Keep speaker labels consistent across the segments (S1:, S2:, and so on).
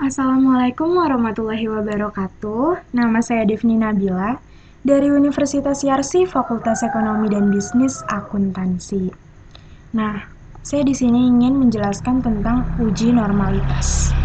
S1: Assalamualaikum warahmatullahi wabarakatuh. Nama saya Devni Nabila dari Universitas Yarsi Fakultas Ekonomi dan Bisnis Akuntansi. Nah, saya di sini ingin menjelaskan tentang uji normalitas.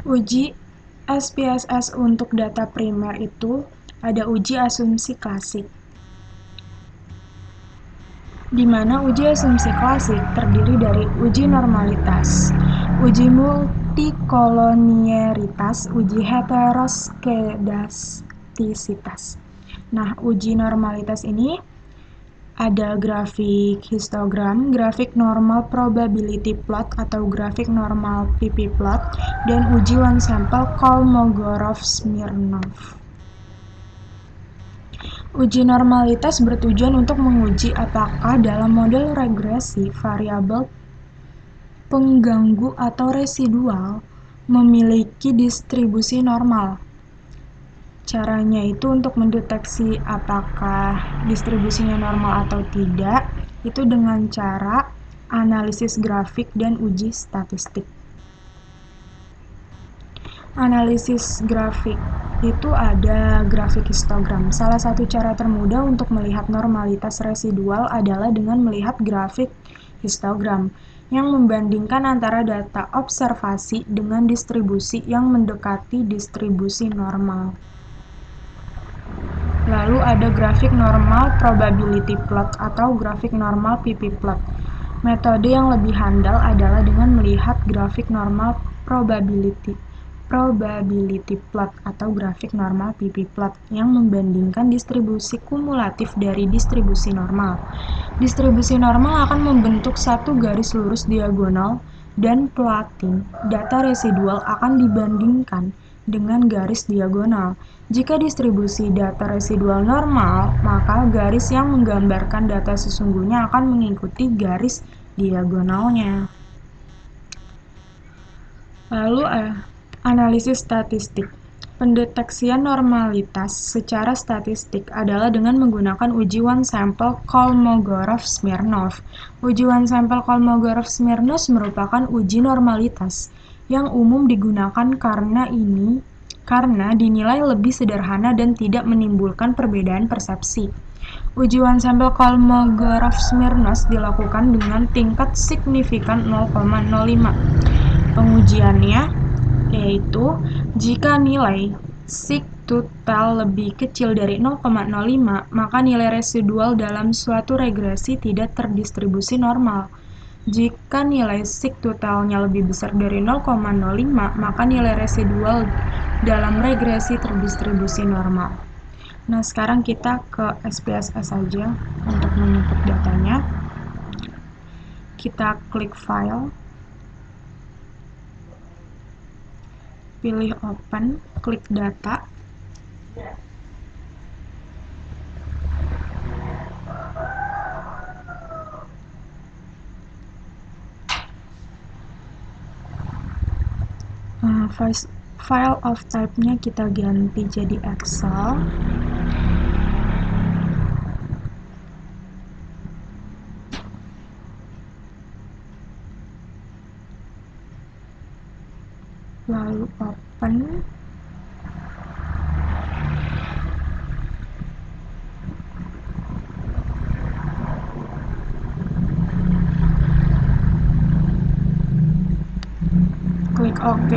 S1: Uji SPSS untuk data primer itu ada uji asumsi klasik, di mana uji asumsi klasik terdiri dari uji normalitas, uji multikolonialitas, uji heteroskedastisitas. Nah, uji normalitas ini ada grafik histogram, grafik normal probability plot atau grafik normal PP plot, dan uji one sample Kolmogorov-Smirnov. Uji normalitas bertujuan untuk menguji apakah dalam model regresi variabel pengganggu atau residual memiliki distribusi normal. Caranya itu untuk mendeteksi apakah distribusinya normal atau tidak, itu dengan cara analisis grafik dan uji statistik. Analisis grafik itu ada grafik histogram. Salah satu cara termudah untuk melihat normalitas residual adalah dengan melihat grafik histogram yang membandingkan antara data observasi dengan distribusi yang mendekati distribusi normal. Lalu ada grafik normal probability plot atau grafik normal PP plot. Metode yang lebih handal adalah dengan melihat grafik normal probability plot atau grafik normal PP plot yang membandingkan distribusi kumulatif dari distribusi normal. Distribusi normal akan membentuk satu garis lurus diagonal dan plotting data residual akan dibandingkan dengan garis diagonal. Jika distribusi data residual normal, maka garis yang menggambarkan data sesungguhnya akan mengikuti garis diagonalnya. Lalu analisis statistik. Pendeteksian normalitas secara statistik adalah dengan menggunakan uji one sample Kolmogorov-Smirnov. Uji one sample Kolmogorov-Smirnov merupakan uji normalitas yang umum digunakan karena dinilai lebih sederhana dan tidak menimbulkan perbedaan persepsi. Uji one sample Kolmogorov-Smirnov dilakukan dengan tingkat signifikan 0,05. Pengujiannya yaitu jika nilai sig total lebih kecil dari 0,05, maka nilai residual dalam suatu regresi tidak terdistribusi normal. Jika nilai sig totalnya lebih besar dari 0,05, maka nilai residual dalam regresi terdistribusi normal. Nah, sekarang kita ke SPSS saja untuk menginput datanya. Kita klik file, pilih open, klik data. File of type-nya kita ganti jadi Excel. Lalu open. Klik OK.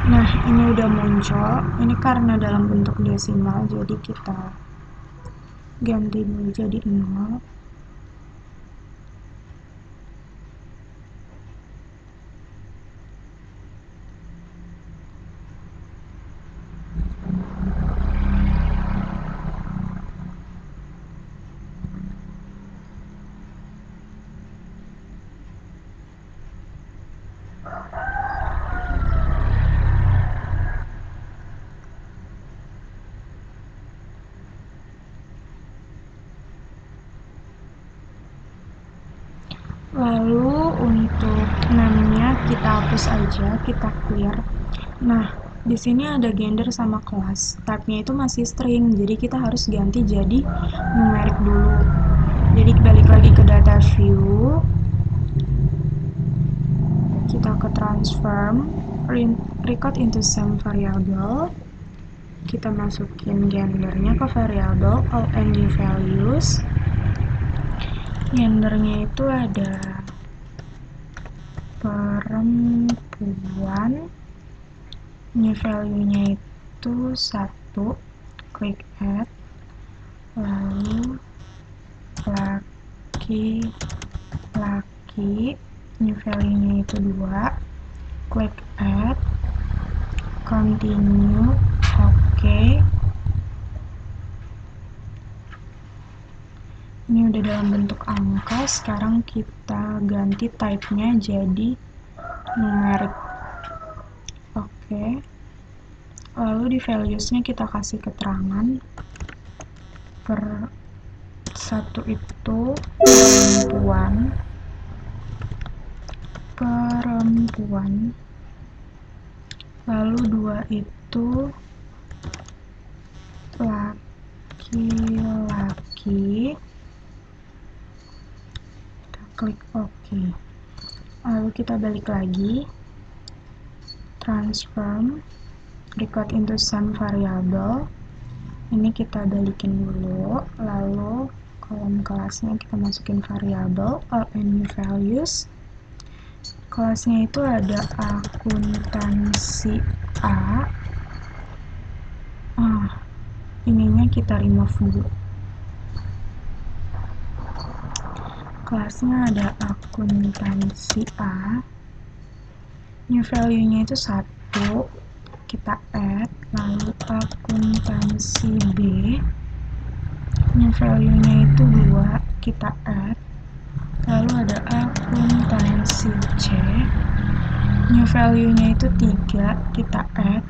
S1: Nah, ini udah muncul. Ini karena dalam bentuk desimal, jadi kita ganti dulu jadi 0. Lalu untuk name-nya kita hapus aja, kita clear. Nah, di sini ada gender sama kelas. Type-nya itu masih string, jadi kita harus ganti jadi numerik dulu. Jadi balik lagi ke data view, kita ke transform, record into same variable, kita masukin gendernya ke variable all and new values. Gendernya itu ada perempuan, new value-nya itu 1, klik add, lalu laki-laki, new value-nya itu 2, klik add, continue, oke. Ini udah dalam bentuk angka, sekarang kita ganti type-nya jadi numerik. Oke. Lalu di values-nya kita kasih keterangan per 1 itu perempuan, lalu 2 itu laki-laki, kita klik OK. Lalu kita balik lagi, transform, record into same variable, ini kita balikin dulu, lalu kolom kelasnya kita masukin variable all and new values. Kelasnya itu ada akuntansi A. Ininya kita remove dulu. Kelasnya ada akuntansi A. New value-nya itu 1, kita add, lalu akuntansi B. New value-nya itu 2, kita add. Lalu ada akuntansi C, new value-nya itu 3, kita add,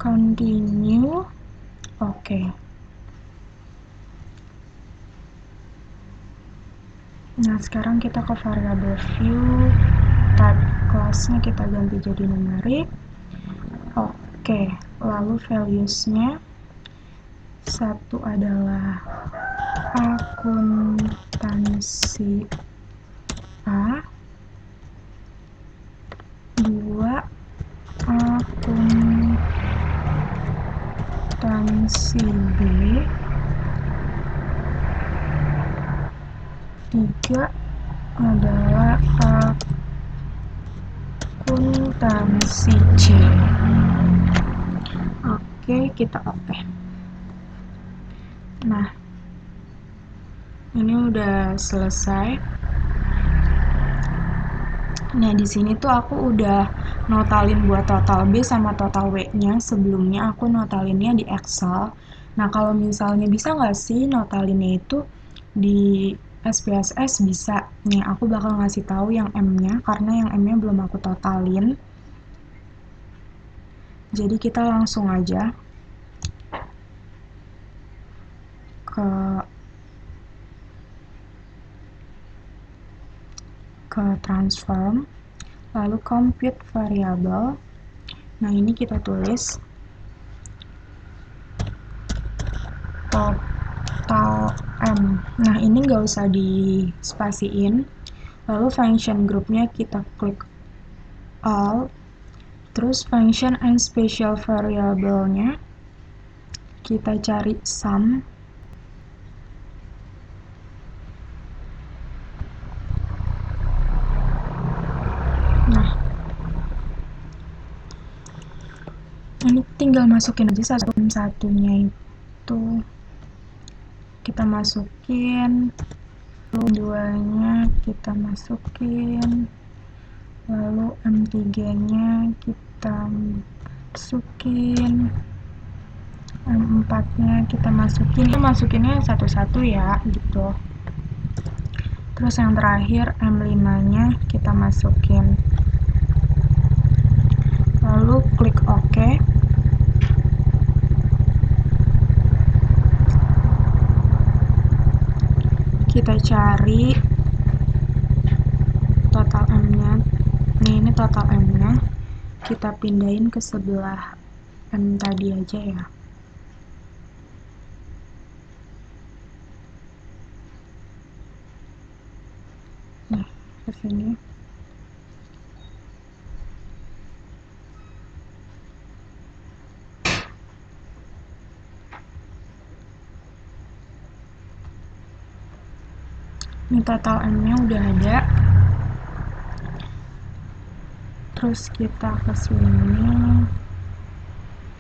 S1: continue, oke. Nah, sekarang kita ke variable view, type kelasnya kita ganti jadi numerik, oke. Lalu values-nya 1 adalah akuntansi A, 2 akuntansi B, 3 adalah akuntansi C. Oke, kita oke. Nah, ini udah selesai. Nah, di sini tuh aku udah notalin buat total B sama total W-nya. Sebelumnya aku notalinnya di Excel. Nah, kalau misalnya bisa nggak sih notalinnya itu di SPSS? Bisa. Nih, aku bakal ngasih tahu yang M-nya, karena yang M-nya belum aku totalin. Jadi kita langsung aja ke transform, lalu compute variable. Nah, ini kita tulis total M. Nah, ini nggak usah dispasiin. Lalu function groupnya kita klik all, terus function and special variable-nya kita cari sum. Nah, ini tinggal masukin aja satunya itu kita masukin, lalu 2-nya kita masukin, lalu M3-nya kita masukin, M4-nya kita masukinnya satu-satu ya, gitu. Terus yang terakhir M5-nya kita masukin. Lalu klik OK. Kita cari total M-nya kita pindahin ke sebelah M tadi aja ya. Nah, ke sini. Ini total M-nya udah ada. Terus kita ke sini,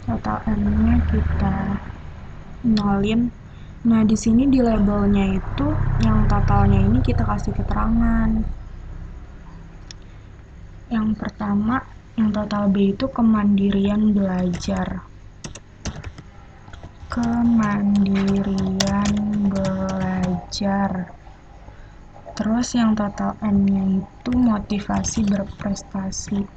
S1: total M-nya kita nolin. Nah, di sini di labelnya itu yang totalnya ini kita kasih keterangan. Yang pertama, yang total B itu kemandirian belajar. Kemandirian belajar. Terus yang total M-nya itu motivasi berprestasi.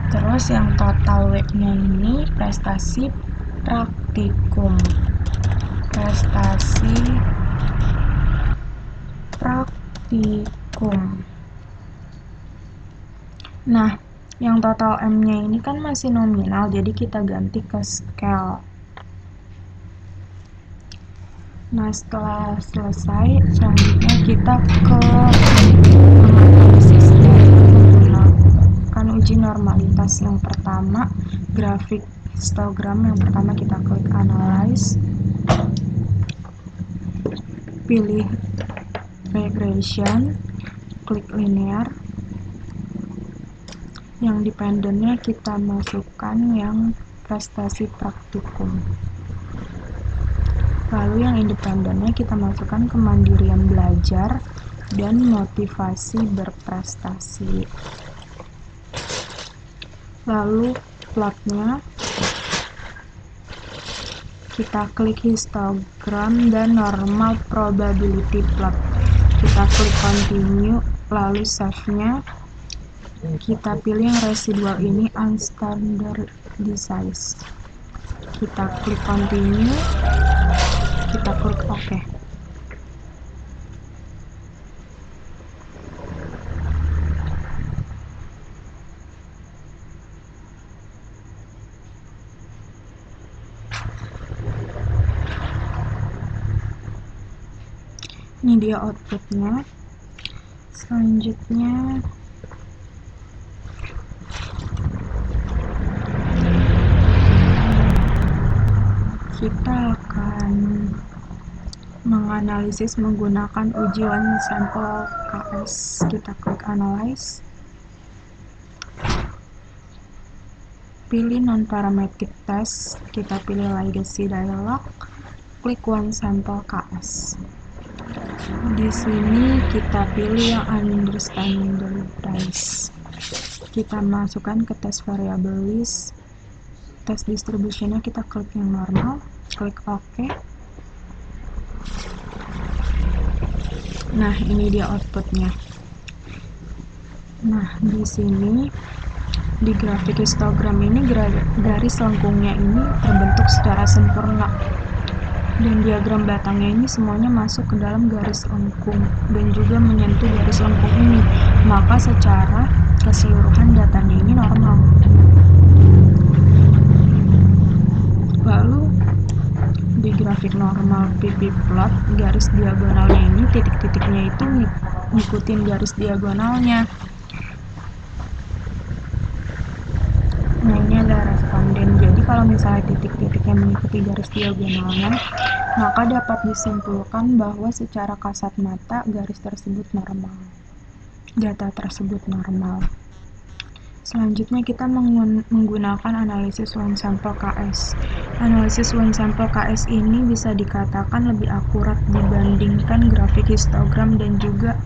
S1: Terus yang total W-nya ini prestasi praktikum. Prestasi praktikum. Nah, yang total M-nya ini kan masih nominal, jadi kita ganti ke scale. Nah, setelah selesai, selanjutnya kita ke analisis dan menggunakan uji normalitas. Yang pertama, grafik histogram. Yang pertama kita klik analyze, pilih regression, klik linear. Yang dependennya kita masukkan yang prestasi praktikum. Lalu yang independennya kita masukkan kemandirian belajar dan motivasi berprestasi. Lalu plotnya kita klik histogram dan normal probability plot. Kita klik continue, lalu save-nya kita pilih yang residual ini unstandardized. Kita klik continue, kita klik OK. Ini dia outputnya. Selanjutnya kita akan menganalisis menggunakan uji one sample KS. Kita klik analyze, pilih non-parametric test, kita pilih legacy dialog, klik one sample KS. Di sini kita pilih yang unstandardized. Kita masukkan ke test variable list. Test distributionnya kita klik yang normal, klik OK. Nah, ini dia outputnya. Nah, di sini di grafik histogram ini garis lengkungnya ini terbentuk secara sempurna. Dan diagram batangnya ini semuanya masuk ke dalam garis lengkung dan juga menyentuh garis lengkung ini. Maka secara keseluruhan datanya ini normal. Lalu di grafik normal PP plot, garis diagonalnya ini titik-titiknya itu ngikutin garis diagonalnya. Nah, ini adalah responden. Jadi kalau misalnya titik-titiknya mengikuti garis diagonalnya, maka dapat disimpulkan bahwa secara kasat mata garis tersebut normal. Data tersebut normal. Selanjutnya kita menggunakan analisis one sample KS. Analisis one sample KS ini bisa dikatakan lebih akurat dibandingkan grafik histogram dan juga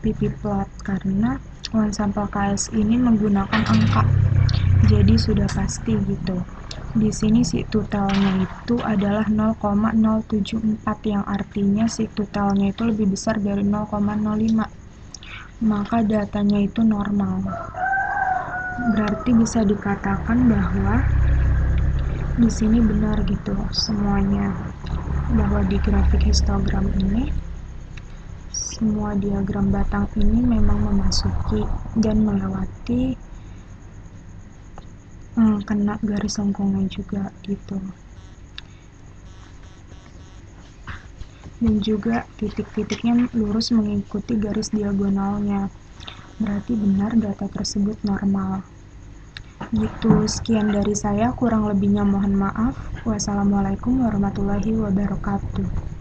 S1: PP plot karena one sample KS ini menggunakan angka. Jadi sudah pasti gitu. Di sini si totalnya itu adalah 0,074 yang artinya si totalnya itu lebih besar dari 0,05. Maka datanya itu normal. Berarti bisa dikatakan bahwa di sini benar gitu semuanya, bahwa di grafik histogram ini semua diagram batang ini memang memasuki dan melewati kena garis lengkungnya juga gitu. Dan juga titik-titiknya lurus mengikuti garis diagonalnya. Berarti benar data tersebut normal. Gitu, sekian dari saya, kurang lebihnya mohon maaf. Wassalamualaikum warahmatullahi wabarakatuh.